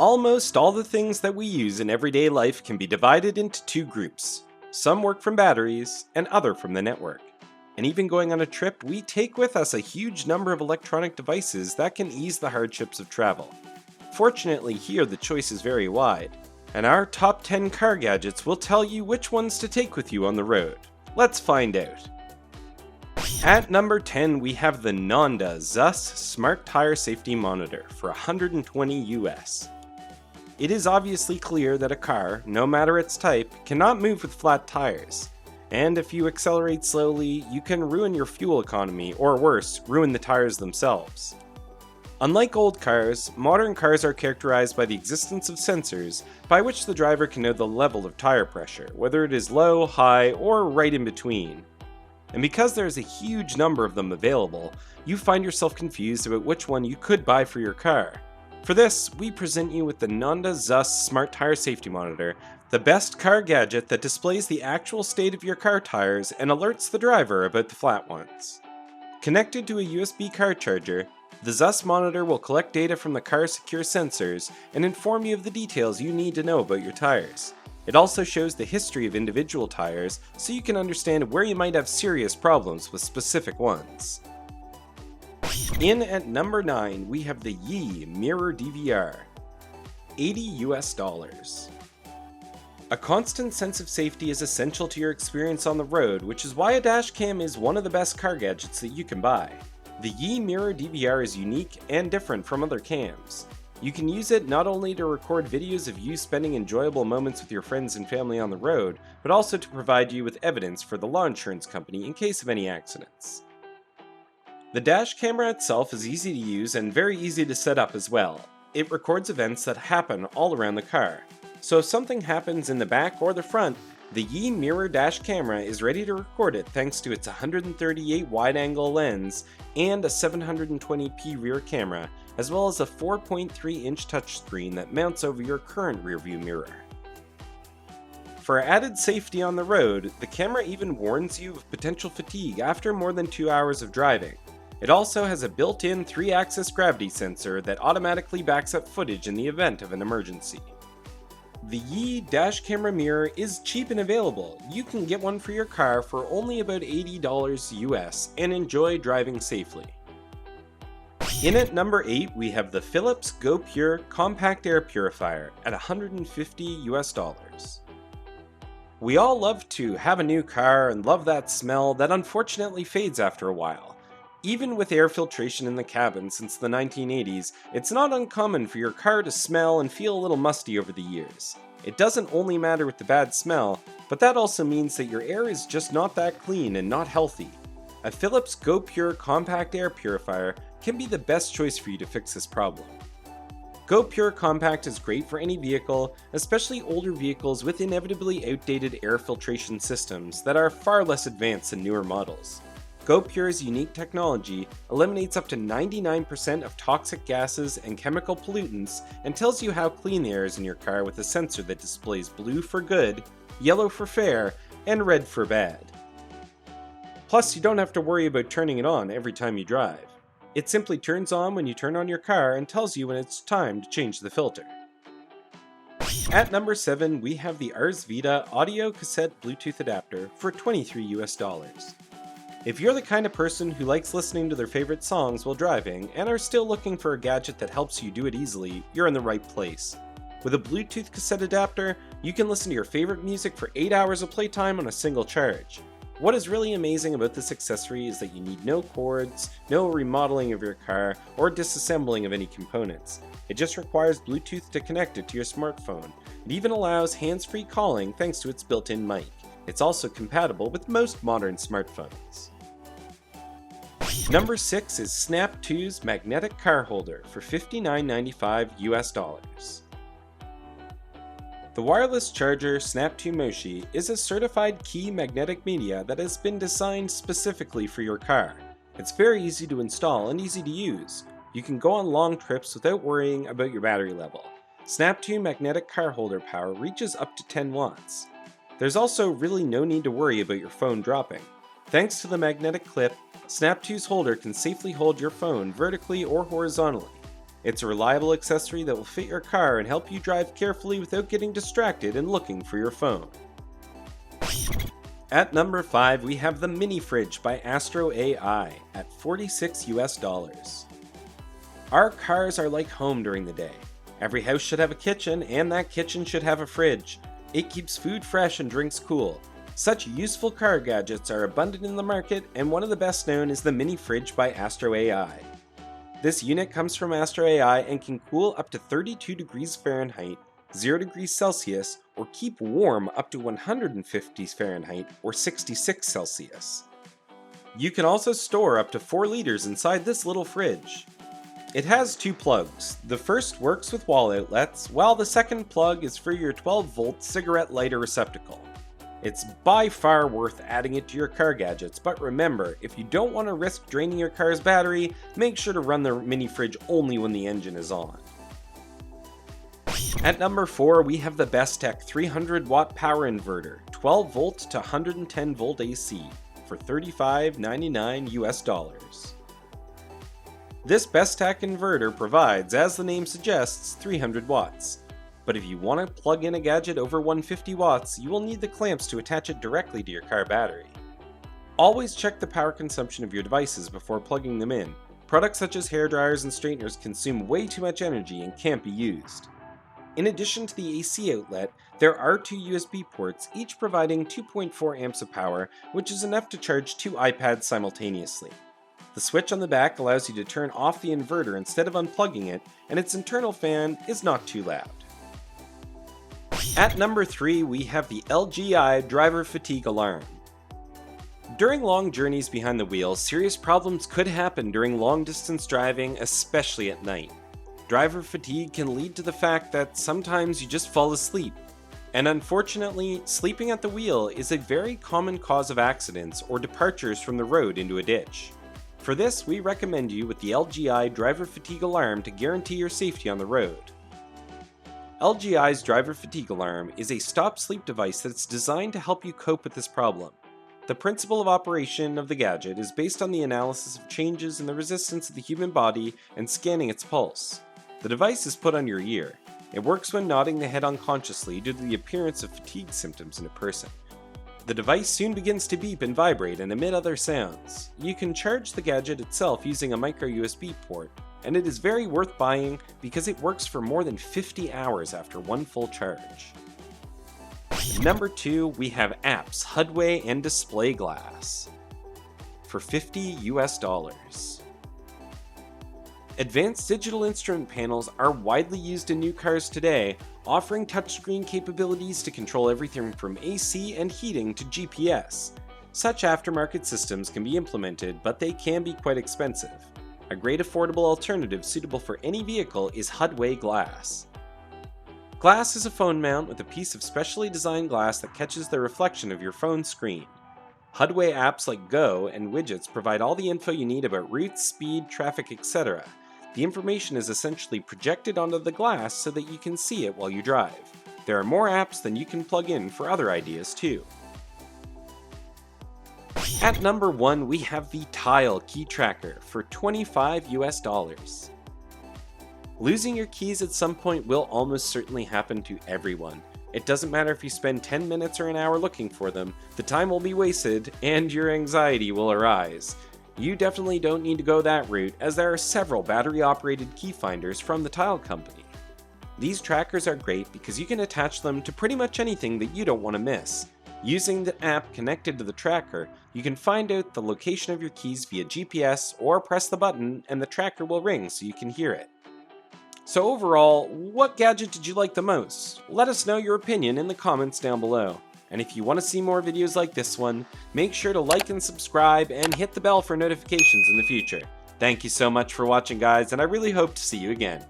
Almost all the things that we use in everyday life can be divided into two groups. Some work from batteries, and other from the network. And even going on a trip, we take with us a huge number of electronic devices that can ease the hardships of travel. Fortunately, here the choice is very wide, and our top 10 car gadgets will tell you which ones to take with you on the road. Let's find out. At number 10, we have the nandazus Smart Tire Safety Monitor for $120 US. It is obviously clear that a car, no matter its type, cannot move with flat tires. And if you accelerate slowly, you can ruin your fuel economy, or worse, ruin the tires themselves. Unlike old cars, modern cars are characterized by the existence of sensors by which the driver can know the level of tire pressure, whether it is low, high, or right in between. And because there is a huge number of them available, you find yourself confused about which one you could buy for your car. For this, we present you with the nandazus Smart Tire Safety Monitor, the best car gadget that displays the actual state of your car tires and alerts the driver about the flat ones. Connected to a USB car charger, the ZUS monitor will collect data from the car's secure sensors and inform you of the details you need to know about your tires. It also shows the history of individual tires so you can understand where you might have serious problems with specific ones. In at number 9, we have the Yi Mirror DVR, $80 US. A constant sense of safety is essential to your experience on the road, which is why a dash cam is one of the best car gadgets that you can buy. The Yi Mirror DVR is unique and different from other cams. You can use it not only to record videos of you spending enjoyable moments with your friends and family on the road, but also to provide you with evidence for the law insurance company in case of any accidents. The dash camera itself is easy to use and very easy to set up as well. It records events that happen all around the car. So if something happens in the back or the front, the Yi Mirror dash camera is ready to record it thanks to its 138 wide-angle lens and a 720p rear camera, as well as a 4.3-inch touchscreen that mounts over your current rearview mirror. For added safety on the road, the camera even warns you of potential fatigue after more than 2 hours of driving. It also has a built-in 3-axis gravity sensor that automatically backs up footage in the event of an emergency. The Yi dash camera mirror is cheap and available. You can get one for your car for only about $80 US and enjoy driving safely. In at number 8, we have the Philips gopura Compact Air Purifier at $150 US. We all love to have a new car and love that smell that unfortunately fades after a while. Even with air filtration in the cabin since the 1980s, it's not uncommon for your car to smell and feel a little musty over the years. It doesn't only matter with the bad smell, but that also means that your air is just not that clean and not healthy. A Philips gopura Compact Air Purifier can be the best choice for you to fix this problem. gopura Compact is great for any vehicle, especially older vehicles with inevitably outdated air filtration systems that are far less advanced than newer models. gopura's unique technology eliminates up to 99% of toxic gases and chemical pollutants and tells you how clean the air is in your car with a sensor that displays blue for good, yellow for fair, and red for bad. Plus, you don't have to worry about turning it on every time you drive. It simply turns on when you turn on your car and tells you when it's time to change the filter. At number 7, we have the rsvita audio cassette Bluetooth adapter for $23 US. If you're the kind of person who likes listening to their favorite songs while driving and are still looking for a gadget that helps you do it easily, you're in the right place. With a Bluetooth cassette adapter, you can listen to your favorite music for 8 hours of playtime on a single charge. What is really amazing about this accessory is that you need no cords, no remodeling of your car, or disassembling of any components. It just requires Bluetooth to connect it to your smartphone. It even allows hands-free calling thanks to its built-in mic. It's also compatible with most modern smartphones. Number 6 is Snap 2's magnetic car holder for $59.95 US. The wireless charger Snap 2 Moshi is a certified key magnetic media that has been designed specifically for your car. It's very easy to install and easy to use. You can go on long trips without worrying about your battery level. Snap 2 magnetic car holder power reaches up to 10 watts. There's also really no need to worry about your phone dropping. Thanks to the magnetic clip, Snap 2's holder can safely hold your phone vertically or horizontally. It's a reliable accessory that will fit your car and help you drive carefully without getting distracted and looking for your phone. At number 5, we have the Mini Fridge by Astro AI at $46 US. Our cars are like home during the day. Every house should have a kitchen, and that kitchen should have a fridge. It keeps food fresh and drinks cool. Such useful car gadgets are abundant in the market, and one of the best known is the Mini Fridge by Astro AI. This unit comes from Astro AI and can cool up to 32 degrees Fahrenheit, 0 degrees Celsius, or keep warm up to 150 Fahrenheit or 66 Celsius. You can also store up to 4 liters inside this little fridge. It has 2 plugs. The first works with wall outlets, while the second plug is for your 12-volt cigarette lighter receptacle. It's by far worth adding it to your car gadgets, but remember, if you don't want to risk draining your car's battery, make sure to run the mini fridge only when the engine is on. At number 4, we have the Bestech 300 watt power inverter, 12 volt to 110 volt AC, for $35.99 US. This Bestech inverter provides, as the name suggests, 300 watts. But if you want to plug in a gadget over 150 watts, you will need the clamps to attach it directly to your car battery. Always check the power consumption of your devices before plugging them in. Products such as hair dryers and straighteners consume way too much energy and can't be used. In addition to the AC outlet, there are 2 USB ports, each providing 2.4 amps of power, which is enough to charge 2 iPads simultaneously. The switch on the back allows you to turn off the inverter instead of unplugging it, and its internal fan is not too loud. At number 3, we have the LGI driver fatigue alarm. During long journeys behind the wheel, serious problems could happen during long-distance driving, especially at night. Driver fatigue can lead to the fact that sometimes you just fall asleep. And unfortunately, sleeping at the wheel is a very common cause of accidents or departures from the road into a ditch. For this, we recommend you with the LGI driver fatigue alarm to guarantee your safety on the road. LGI's driver fatigue alarm is a stop-sleep device that's designed to help you cope with this problem. The principle of operation of the gadget is based on the analysis of changes in the resistance of the human body and scanning its pulse. The device is put on your ear. It works when nodding the head unconsciously due to the appearance of fatigue symptoms in a person. The device soon begins to beep and vibrate and emit other sounds. You can charge the gadget itself using a micro USB port, and it is very worth buying because it works for more than 50 hours after one full charge. Number 2, we have apps, HUDWAY and display glass for $50 US. Advanced digital instrument panels are widely used in new cars today, offering touchscreen capabilities to control everything from AC and heating to GPS. Such aftermarket systems can be implemented, but they can be quite expensive. A great affordable alternative suitable for any vehicle is HUDWAY glass. Glass is a phone mount with a piece of specially designed glass that catches the reflection of your phone screen. HUDWAY apps like Go and widgets provide all the info you need about routes, speed, traffic, etc. The information is essentially projected onto the glass so that you can see it while you drive. There are more apps than you can plug in for other ideas too. At number 1, we have the Tile Key Tracker for $25 US. Losing your keys at some point will almost certainly happen to everyone. It doesn't matter if you spend 10 minutes or an hour looking for them, the time will be wasted and your anxiety will arise. You definitely don't need to go that route, as there are several battery-operated key finders from the Tile company. These trackers are great because you can attach them to pretty much anything that you don't want to miss. Using the app connected to the tracker, you can find out the location of your keys via GPS or press the button and the tracker will ring so you can hear it. So overall, what gadget did you like the most? Let us know your opinion in the comments down below. And if you want to see more videos like this one, make sure to like and subscribe and hit the bell for notifications in the future. Thank you so much for watching, guys, and I really hope to see you again.